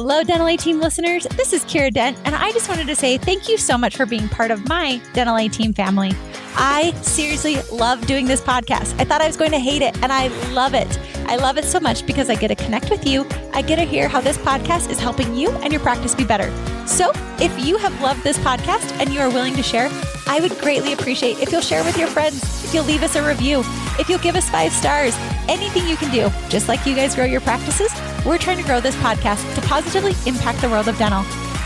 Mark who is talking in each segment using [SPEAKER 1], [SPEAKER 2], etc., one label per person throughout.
[SPEAKER 1] Hello, Dental A Team listeners. This is Kira Dent, and I just wanted to say thank you so much for being part of my Dental A Team family. I seriously love doing this podcast. I thought I was going to hate it, and I love it. I love it so much because I get to connect with you. I get to hear how this podcast is helping you and your practice be better. So if you have loved this podcast and you are willing to share, I would greatly appreciate if you'll share with your friends, if you'll leave us a review, if you'll give us 5 stars, anything you can do. Just like you guys grow your practices, we're trying to grow this podcast to positively impact the world of dental.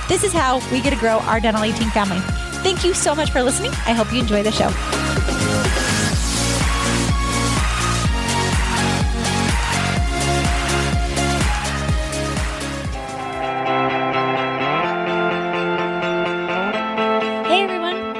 [SPEAKER 1] This is how we get to grow our Dental A Team family. Thank you so much for listening. I hope you enjoy the show.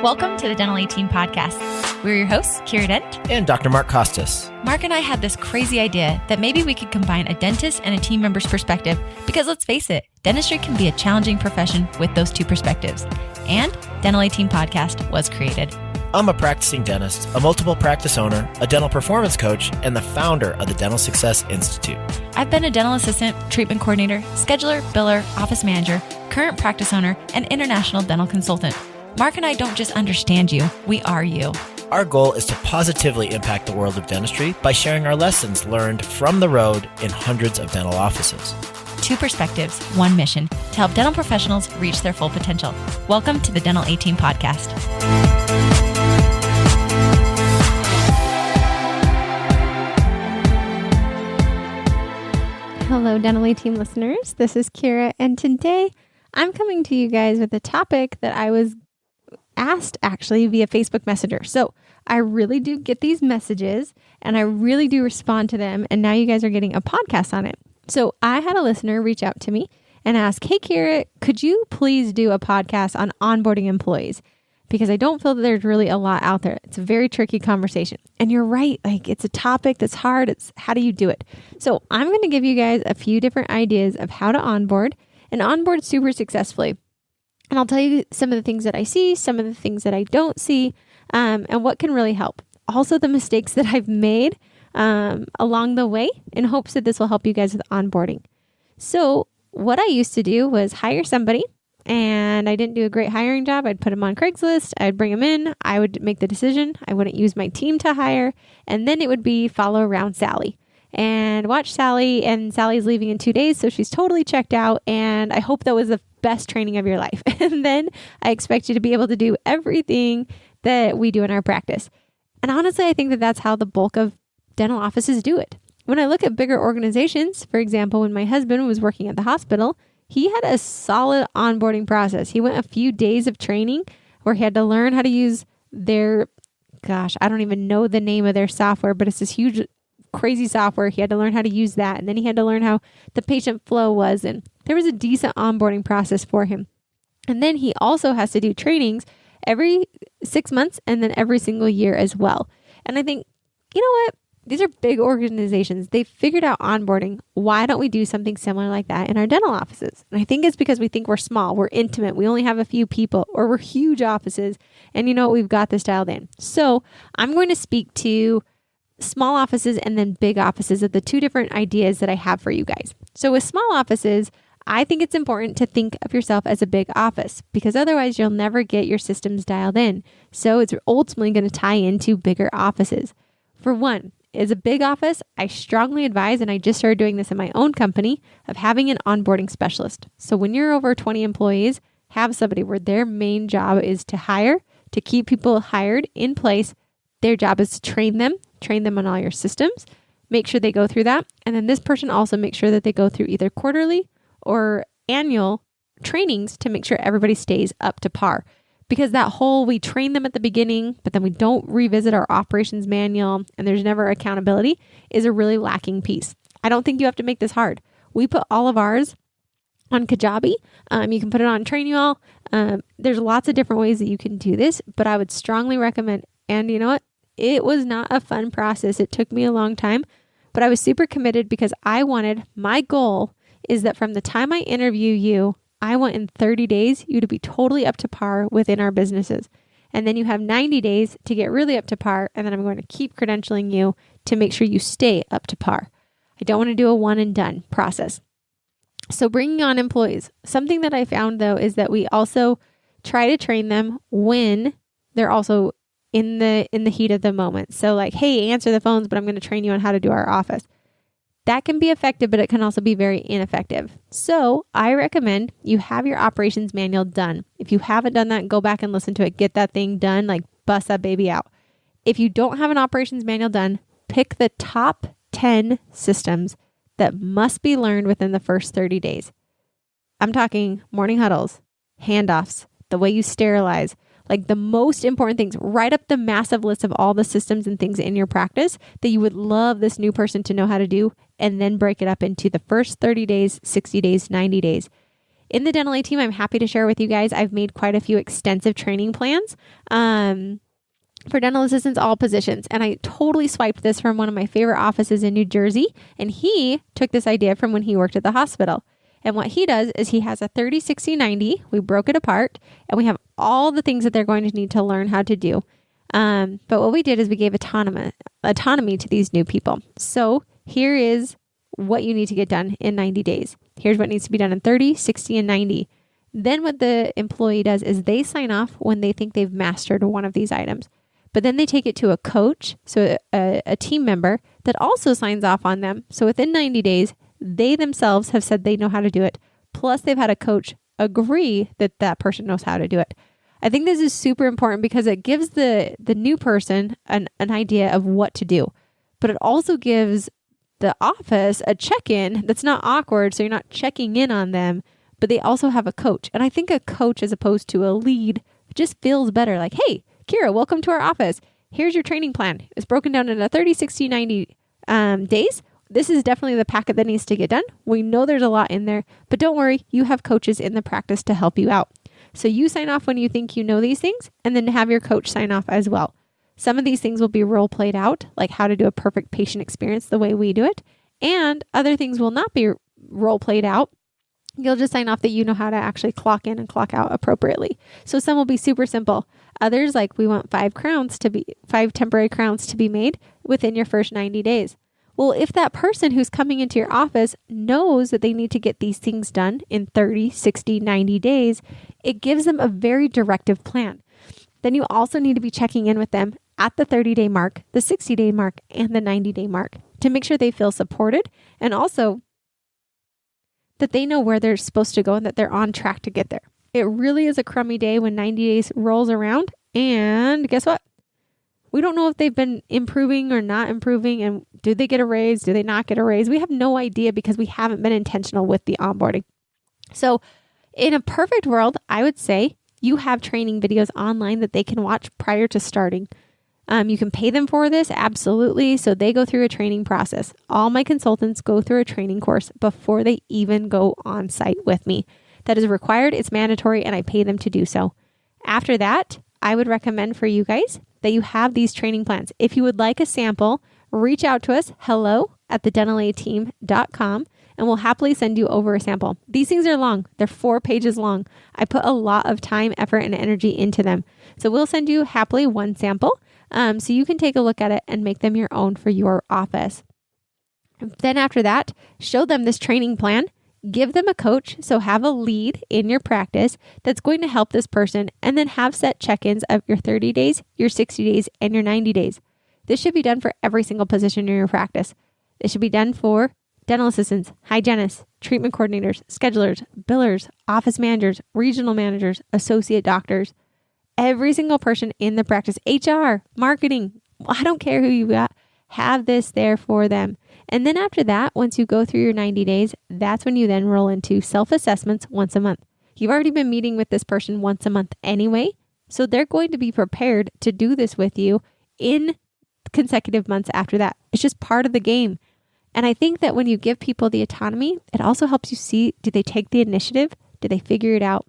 [SPEAKER 1] Welcome to the Dental A Team podcast. We're your hosts, Kira Dent
[SPEAKER 2] and Dr. Mark Costas.
[SPEAKER 1] Mark and I had this crazy idea that maybe we could combine a dentist and a team member's perspective because let's face it, dentistry can be a challenging profession with those two perspectives. And Dental A Team podcast was created.
[SPEAKER 2] I'm a practicing dentist, a multiple practice owner, a dental performance coach, and the founder of the Dental Success Institute.
[SPEAKER 1] I've been a dental assistant, treatment coordinator, scheduler, biller, office manager, current practice owner, and international dental consultant. Mark and I don't just understand you, we are you.
[SPEAKER 2] Our goal is to positively impact the world of dentistry by sharing our lessons learned from the road in hundreds of dental offices.
[SPEAKER 1] 2 perspectives, 1 mission, to help dental professionals reach their full potential. Welcome to the Dental A Team podcast.
[SPEAKER 3] Hello, Dental A Team listeners. This is Kira, and today I'm coming to you guys with a topic that I was asked actually via Facebook Messenger. So I really do get these messages and I really do respond to them. And now you guys are getting a podcast on it. So I had a listener reach out to me and ask, hey, Kira, could you please do a podcast on onboarding employees? Because I don't feel that there's really a lot out there. It's a very tricky conversation. And you're right. Like it's a topic that's hard. It's how do you do it? So I'm going to give you guys a few different ideas of how to onboard and onboard super successfully. And I'll tell you some of the things that I see, some of the things that I don't see, and what can really help. Also, the mistakes that I've made along the way in hopes that this will help you guys with onboarding. So what I used to do was hire somebody, and I didn't do a great hiring job. I'd put them on Craigslist. I'd bring them in. I would make the decision. I wouldn't use my team to hire. And then it would be follow around Sally and watch Sally. And Sally's leaving in 2 days, so she's totally checked out. And I hope that was the best training of your life. And then I expect you to be able to do everything that we do in our practice. And honestly, I think that that's how the bulk of dental offices do it. When I look at bigger organizations, for example, when my husband was working at the hospital, he had a solid onboarding process. He went a few days of training where he had to learn how to use their, I don't even know the name of their software, but it's this huge, crazy software. He had to learn how to use that. And then he had to learn how the patient flow was. And there was a decent onboarding process for him. And then he also has to do trainings every 6 months and then every single year as well. And I think, you know what? These are big organizations. They've figured out onboarding. Why don't we do something similar like that in our dental offices? And I think it's because we think we're small, we're intimate, we only have a few people, or we're huge offices. And you know what? We've got this dialed in. So I'm going to speak to small offices and then big offices of the 2 different ideas that I have for you guys. So with small offices, I think it's important to think of yourself as a big office because otherwise you'll never get your systems dialed in. So it's ultimately going to tie into bigger offices. For one, as a big office, I strongly advise, and I just started doing this in my own company, of having an onboarding specialist. So when you're over 20 employees, have somebody where their main job is to hire, to keep people hired in place. Their job is to train them on all your systems, make sure they go through that. And then this person also makes sure that they go through either quarterly or annual trainings to make sure everybody stays up to par. Because that whole, we train them at the beginning, but then we don't revisit our operations manual and there's never accountability is a really lacking piece. I don't think you have to make this hard. We put all of ours on Kajabi. You can put it on Trainual. There's lots of different ways that you can do this, but I would strongly recommend, and you know what? It was not a fun process. It took me a long time, but I was super committed because my goal is that from the time I interview you, I want in 30 days you to be totally up to par within our businesses. And then you have 90 days to get really up to par. And then I'm going to keep credentialing you to make sure you stay up to par. I don't want to do a one and done process. So bringing on employees, something that I found though is that we also try to train them when they're also in the heat of the moment. So like, hey, answer the phones, but I'm going to train you on how to do our office. That can be effective, but it can also be very ineffective. So I recommend you have your operations manual done. If you haven't done that, go back and listen to it. Get that thing done, like bust that baby out. If you don't have an operations manual done, pick the top 10 systems that must be learned within the first 30 days. I'm talking morning huddles, handoffs, the way you sterilize, like the most important things. Write up the massive list of all the systems and things in your practice that you would love this new person to know how to do, and then break it up into the first 30 days, 60 days, 90 days. In the Dental A team, I'm happy to share with you guys, I've made quite a few extensive training plans for dental assistants, all positions. And I totally swiped this from one of my favorite offices in New Jersey. And he took this idea from when he worked at the hospital. And what he does is he has a 30, 60, 90. We broke it apart and we have all the things that they're going to need to learn how to do. But what we did is we gave autonomy to these new people. So here is what you need to get done in 90 days. Here's what needs to be done in 30, 60, and 90. Then what the employee does is they sign off when they think they've mastered one of these items. But then they take it to a coach, so a team member that also signs off on them. So within 90 days, they themselves have said they know how to do it. Plus, they've had a coach agree that that person knows how to do it. I think this is super important because it gives the new person an idea of what to do. But it also gives the office a check-in that's not awkward, so you're not checking in on them, but they also have a coach. And I think a coach as opposed to a lead just feels better. Like, hey, Kira, welcome to our office. Here's your training plan. It's broken down into 30, 60, 90 days. This is definitely the packet that needs to get done. We know there's a lot in there, but don't worry, you have coaches in the practice to help you out. So you sign off when you think you know these things, and then have your coach sign off as well. Some of these things will be role played out, like how to do a perfect patient experience the way we do it, and other things will not be role played out. You'll just sign off that you know how to actually clock in and clock out appropriately. So some will be super simple. Others, like we want 5 temporary crowns to be made within your first 90 days. Well, if that person who's coming into your office knows that they need to get these things done in 30, 60, 90 days, it gives them a very directive plan. Then you also need to be checking in with them at the 30-day mark, the 60-day mark, and the 90-day mark to make sure they feel supported and also that they know where they're supposed to go and that they're on track to get there. It really is a crummy day when 90 days rolls around, and guess what? We don't know if they've been improving or not improving, and do they get a raise? Do they not get a raise? We have no idea because we haven't been intentional with the onboarding. So in a perfect world, I would say you have training videos online that they can watch prior to starting. You can pay them for this, absolutely. So they go through a training process. All my consultants go through a training course before they even go on site with me. That is required, it's mandatory, and I pay them to do so. After that, I would recommend for you guys that you have these training plans. If you would like a sample, reach out to us, hello@thedentalateam.com, and we'll happily send you over a sample. These things are long. They're 4 pages long. I put a lot of time, effort, and energy into them. So we'll send you happily one sample so you can take a look at it and make them your own for your office. Then after that, show them this training plan. Give them a coach, so have a lead in your practice that's going to help this person, and then have set check-ins of your 30 days, your 60 days, and your 90 days. This should be done for every single position in your practice. It should be done for dental assistants, hygienists, treatment coordinators, schedulers, billers, office managers, regional managers, associate doctors, every single person in the practice, HR, marketing, I don't care who you got, have this there for them. And then after that, once you go through your 90 days, that's when you then roll into self-assessments once a month. You've already been meeting with this person once a month anyway, so they're going to be prepared to do this with you in consecutive months after that. It's just part of the game. And I think that when you give people the autonomy, it also helps you see, do they take the initiative? Do they figure it out?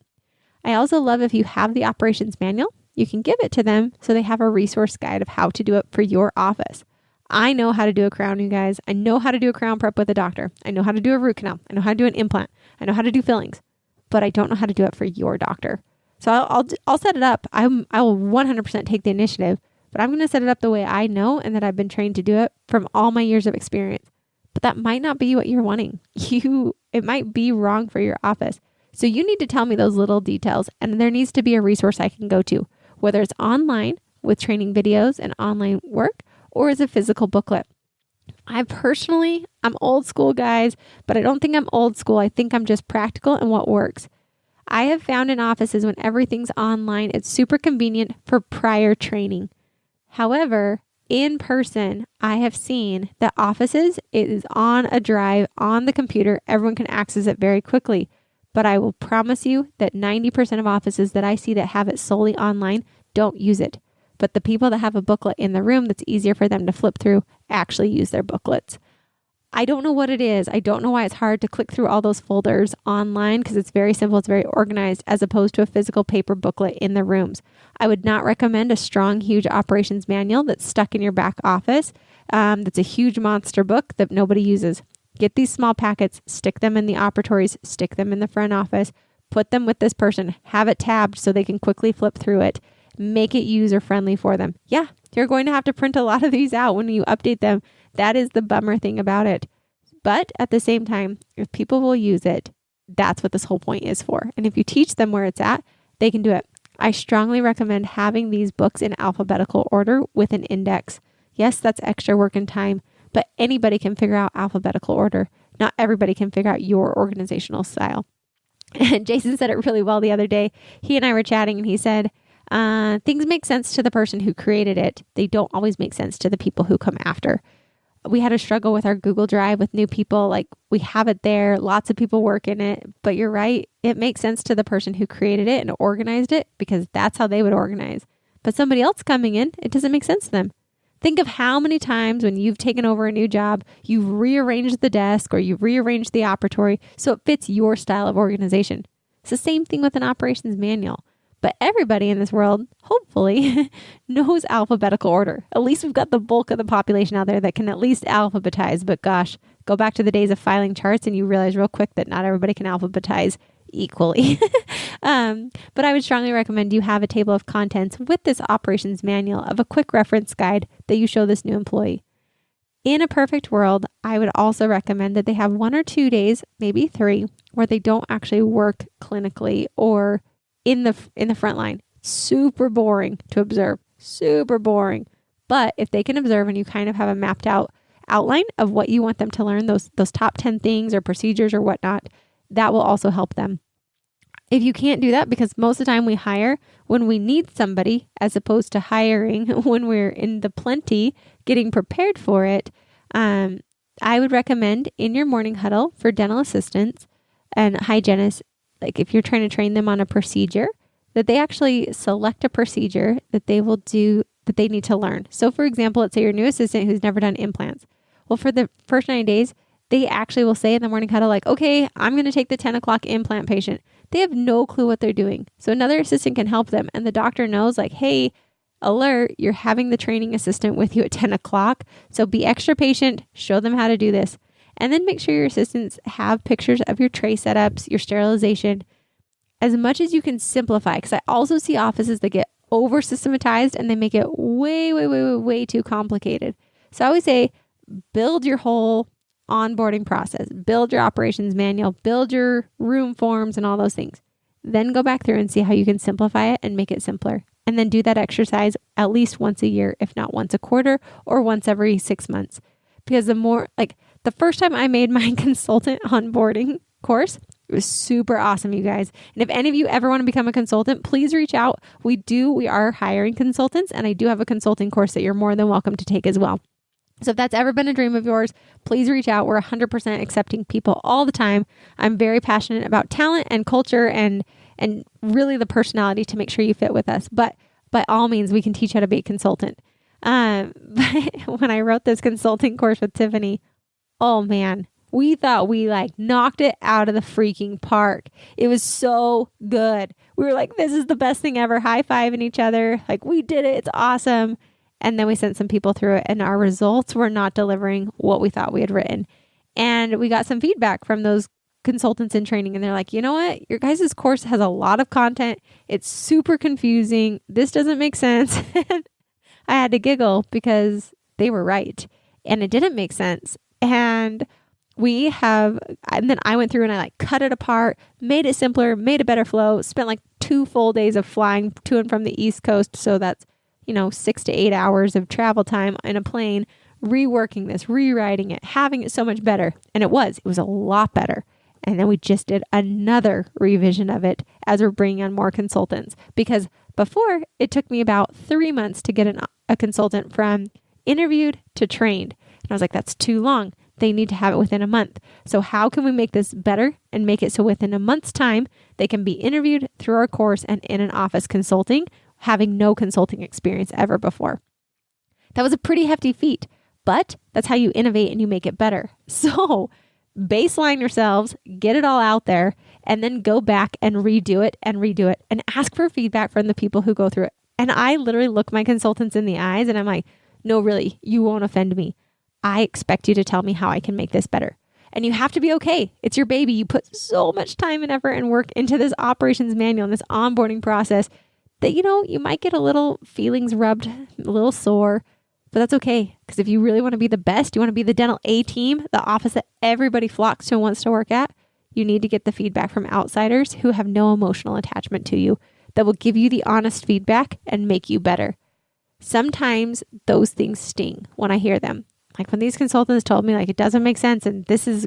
[SPEAKER 3] I also love if you have the operations manual, you can give it to them so they have a resource guide of how to do it for your office. I know how to do a crown, you guys. I know how to do a crown prep with a doctor. I know how to do a root canal. I know how to do an implant. I know how to do fillings, but I don't know how to do it for your doctor. So I'll set it up. I will 100% take the initiative, but I'm going to set it up the way I know and that I've been trained to do it from all my years of experience. But that might not be what you're wanting. It might be wrong for your office. So you need to tell me those little details, and there needs to be a resource I can go to, whether it's online with training videos and online work, or as a physical booklet. I'm old school, guys, but I don't think I'm old school. I think I'm just practical and what works. I have found in offices when everything's online, it's super convenient for prior training. However, in person, I have seen that offices, it is on a drive on the computer. Everyone can access it very quickly. But I will promise you that 90% of offices that I see that have it solely online don't use it. But the people that have a booklet in the room that's easier for them to flip through actually use their booklets. I don't know what it is. I don't know why it's hard to click through all those folders online, because it's very simple. It's very organized as opposed to a physical paper booklet in the rooms. I would not recommend a strong, huge operations manual that's stuck in your back office. That's a huge monster book that nobody uses. Get these small packets, stick them in the operatories, stick them in the front office, put them with this person, have it tabbed so they can quickly flip through it. Make it user friendly for them. Yeah, you're going to have to print a lot of these out when you update them. That is the bummer thing about it. But at the same time, if people will use it, that's what this whole point is for. And if you teach them where it's at, they can do it. I strongly recommend having these books in alphabetical order with an index. Yes, that's extra work and time, but anybody can figure out alphabetical order. Not everybody can figure out your organizational style. And Jason said it really well the other day. He and I were chatting and he said, things make sense to the person who created it. They don't always make sense to the people who come after. We had a struggle with our Google Drive with new people. Like, we have it there. Lots of people work in it. But you're right. It makes sense to the person who created it and organized it because that's how they would organize. But somebody else coming in, it doesn't make sense to them. Think of how many times when you've taken over a new job, you've rearranged the desk or you've rearranged the operatory so it fits your style of organization. It's the same thing with an operations manual. But everybody in this world, hopefully, knows alphabetical order. At least we've got the bulk of the population out there that can at least alphabetize. But gosh, go back to the days of filing charts and you realize real quick that not everybody can alphabetize equally. But I would strongly recommend you have a table of contents with this operations manual of a quick reference guide that you show this new employee. In a perfect world, I would also recommend that they have 1 or 2 days, maybe 3, where they don't actually work clinically or in the front line. Super boring to observe. Super boring. But if they can observe and you kind of have a mapped out outline of what you want them to learn, those top 10 things or procedures or whatnot, that will also help them. If you can't do that, because most of the time we hire when we need somebody as opposed to hiring when we're in the plenty, getting prepared for it, I would recommend in your morning huddle for dental assistants and hygienists, like if you're trying to train them on a procedure, that they actually select a procedure that they will do, that they need to learn. So for example, let's say your new assistant who's never done implants. Well, for the first 90 days, they actually will say in the morning huddle, like, okay, I'm going to take the 10 o'clock implant patient. They have no clue what they're doing. So another assistant can help them. And the doctor knows, like, hey, alert, you're having the training assistant with you at 10 o'clock. So be extra patient, show them how to do this. And then make sure your assistants have pictures of your tray setups, your sterilization, as much as you can simplify. Because I also see offices that get over systematized and they make it way too complicated. So I always say, build your whole onboarding process, build your operations manual, build your room forms and all those things. Then go back through and see how you can simplify it and make it simpler. And then do that exercise at least once a year, if not once a quarter or once every 6 months. Because the first time I made my consultant onboarding course, it was super awesome, you guys. And if any of you ever want to become a consultant, please reach out. We are hiring consultants, and I do have a consulting course that you're more than welcome to take as well. So if that's ever been a dream of yours, please reach out. We're 100% accepting people all the time. I'm very passionate about talent and culture and really the personality to make sure you fit with us. But by all means, we can teach how to be a consultant. But when I wrote this consulting course with Tiffany, oh man, we thought we knocked it out of the freaking park. It was so good. We were like, this is the best thing ever. High-fiving each other. Like, we did it. It's awesome. And then we sent some people through it and our results were not delivering what we thought we had written. And we got some feedback from those consultants in training and they're like, you know what? Your guys' course has a lot of content. It's super confusing. This doesn't make sense. I had to giggle because they were right. And it didn't make sense. And and then I went through and I like cut it apart, made it simpler, made a better flow, spent like 2 full days of flying to and from the East Coast. So that's, 6 to 8 hours of travel time in a plane, reworking this, rewriting it, having it so much better. And it was a lot better. And then we just did another revision of it as we're bringing on more consultants, because before it took me about 3 months to get a consultant from interviewed to trained. And I was like, that's too long. They need to have it within a month. So how can we make this better and make it so within a month's time, they can be interviewed through our course and in an office consulting, having no consulting experience ever before? That was a pretty hefty feat, but that's how you innovate and you make it better. So baseline yourselves, get it all out there, and then go back and redo it and ask for feedback from the people who go through it. And I literally look my consultants in the eyes and I'm like, no, really, you won't offend me. I expect you to tell me how I can make this better. And you have to be okay. It's your baby. You put so much time and effort and work into this operations manual and this onboarding process that, you might get a little feelings rubbed, a little sore, but that's okay. Because if you really want to be the best, you want to be the dental A team, the office that everybody flocks to and wants to work at, you need to get the feedback from outsiders who have no emotional attachment to you, that will give you the honest feedback and make you better. Sometimes those things sting when I hear them. Like when these consultants told me like, it doesn't make sense and this is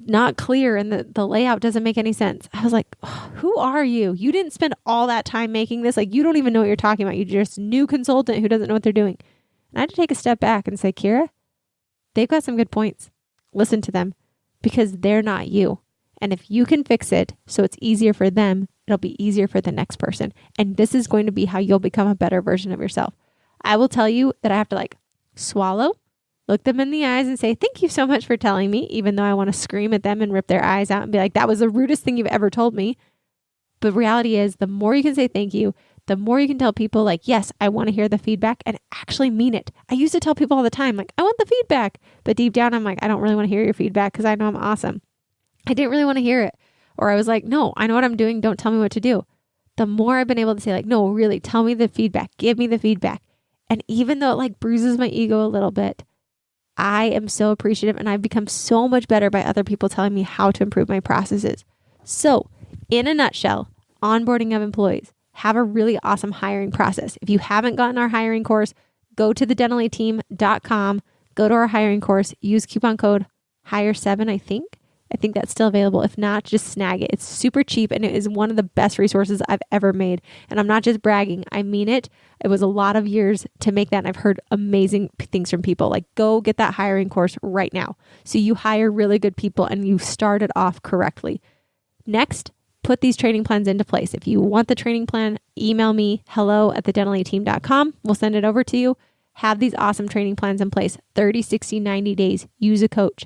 [SPEAKER 3] not clear and the layout doesn't make any sense. I was like, oh, who are you? You didn't spend all that time making this. Like, you don't even know what you're talking about. You're just a new consultant who doesn't know what they're doing. And I had to take a step back and say, Kira, they've got some good points. Listen to them, because they're not you. And if you can fix it so it's easier for them, it'll be easier for the next person. And this is going to be how you'll become a better version of yourself. I will tell you that I have to swallow, look them in the eyes and say, thank you so much for telling me, even though I want to scream at them and rip their eyes out and be like, that was the rudest thing you've ever told me. But reality is, the more you can say thank you, the more you can tell people like, yes, I want to hear the feedback and actually mean it. I used to tell people all the time, like, I want the feedback. But deep down, I'm like, I don't really want to hear your feedback because I know I'm awesome. I didn't really want to hear it. Or I was like, no, I know what I'm doing. Don't tell me what to do. The more I've been able to say like, no, really, tell me the feedback. Give me the feedback. And even though it bruises my ego a little bit, I am so appreciative and I've become so much better by other people telling me how to improve my processes. So in a nutshell, onboarding of employees, have a really awesome hiring process. If you haven't gotten our hiring course, go to thedentalateam.com, go to our hiring course, use coupon code HIRE7, I think that's still available. If not, just snag it. It's super cheap and it is one of the best resources I've ever made. And I'm not just bragging. I mean it. It was a lot of years to make that. And I've heard amazing things from people. Like, go get that hiring course right now, so you hire really good people and you start it off correctly. Next, put these training plans into place. If you want the training plan, email me, hello@thedentalateam.com. We'll send it over to you. Have these awesome training plans in place. 30, 60, 90 days. Use a coach.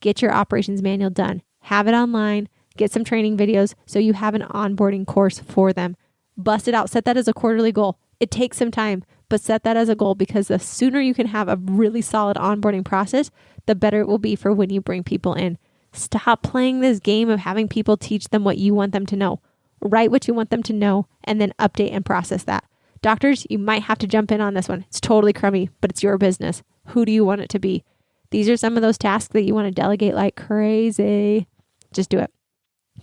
[SPEAKER 3] Get your operations manual done. Have it online. Get some training videos so you have an onboarding course for them. Bust it out. Set that as a quarterly goal. It takes some time, but set that as a goal, because the sooner you can have a really solid onboarding process, the better it will be for when you bring people in. Stop playing this game of having people teach them what you want them to know. Write what you want them to know and then update and process that. Doctors, you might have to jump in on this one. It's totally crummy, but it's your business. Who do you want it to be? These are some of those tasks that you want to delegate like crazy. Just do it.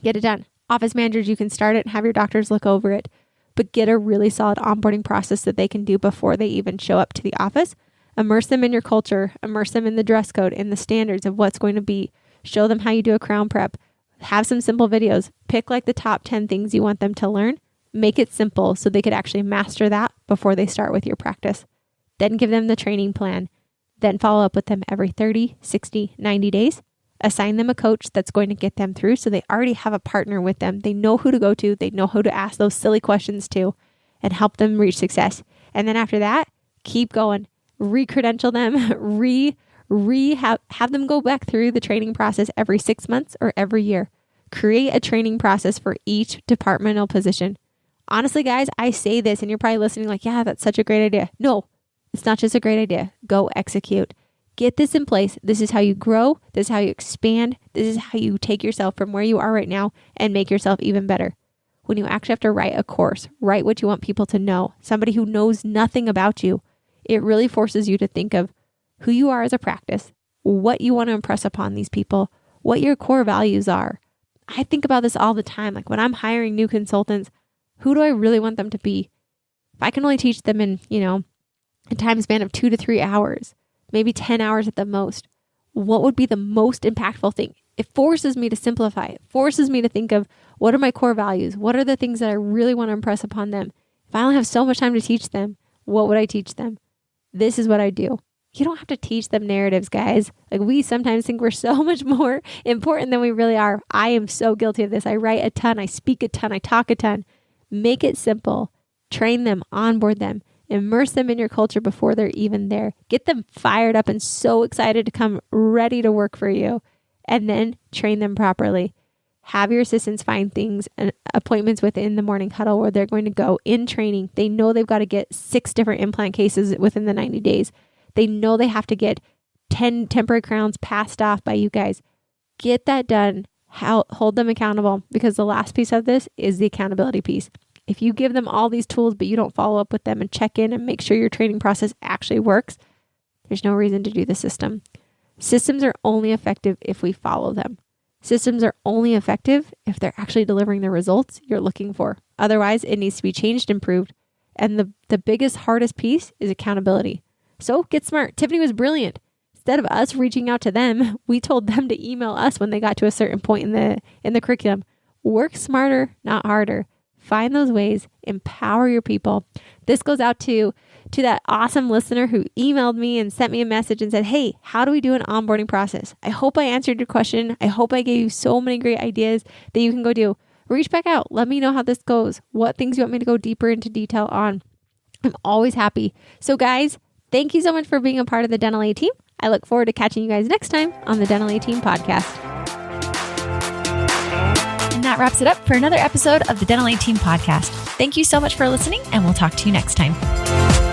[SPEAKER 3] Get it done. Office managers, you can start it and have your doctors look over it, but get a really solid onboarding process that they can do before they even show up to the office. Immerse them in your culture, immerse them in the dress code, in the standards of what's going to be. Show them how you do a crown prep. Have some simple videos. Pick the top 10 things you want them to learn. Make it simple so they could actually master that before they start with your practice. Then give them the training plan. Then follow up with them every 30, 60, 90 days. Assign them a coach that's going to get them through, so they already have a partner with them. They know who to go to. They know who to ask those silly questions to and help them reach success. And then after that, keep going. Re-credential them. Have them go back through the training process every 6 months or every year. Create a training process for each departmental position. Honestly, guys, I say this and you're probably listening like, yeah, that's such a great idea. No, it's not just a great idea. Go execute. Get this in place. This is how you grow. This is how you expand. This is how you take yourself from where you are right now and make yourself even better. When you actually have to write a course, write what you want people to know, somebody who knows nothing about you, it really forces you to think of, who you are as a practice, what you want to impress upon these people, what your core values are. I think about this all the time. Like when I'm hiring new consultants, who do I really want them to be? If I can only teach them in, a time span of 2 to 3 hours, maybe 10 hours at the most, what would be the most impactful thing? It forces me to simplify. It forces me to think of what are my core values? What are the things that I really want to impress upon them? If I only have so much time to teach them, what would I teach them? This is what I do. You don't have to teach them narratives, guys. Like we sometimes think we're so much more important than we really are. I am so guilty of this. I write a ton. I speak a ton. I talk a ton. Make it simple. Train them, onboard them, immerse them in your culture before they're even there. Get them fired up and so excited to come ready to work for you. And then train them properly. Have your assistants find things and appointments within the morning huddle where they're going to go in training. They know they've got to get 6 different implant cases within the 90 days. They know they have to get 10 temporary crowns passed off by you guys. Get that done. Hold them accountable, because the last piece of this is the accountability piece. If you give them all these tools, but you don't follow up with them and check in and make sure your training process actually works, there's no reason to do the system. Systems are only effective if we follow them. Systems are only effective if they're actually delivering the results you're looking for. Otherwise, it needs to be changed, improved. And the biggest, hardest piece is accountability. So get smart. Tiffany was brilliant. Instead of us reaching out to them, we told them to email us when they got to a certain point in the curriculum. Work smarter, not harder. Find those ways. Empower your people. This goes out to that awesome listener who emailed me and sent me a message and said, hey, how do we do an onboarding process? I hope I answered your question. I hope I gave you so many great ideas that you can go do. Reach back out. Let me know how this goes. What things you want me to go deeper into detail on. I'm always happy. So guys, thank you so much for being a part of the Dental A Team. I look forward to catching you guys next time on the Dental A Team podcast.
[SPEAKER 1] And that wraps it up for another episode of the Dental A Team podcast. Thank you so much for listening, and we'll talk to you next time.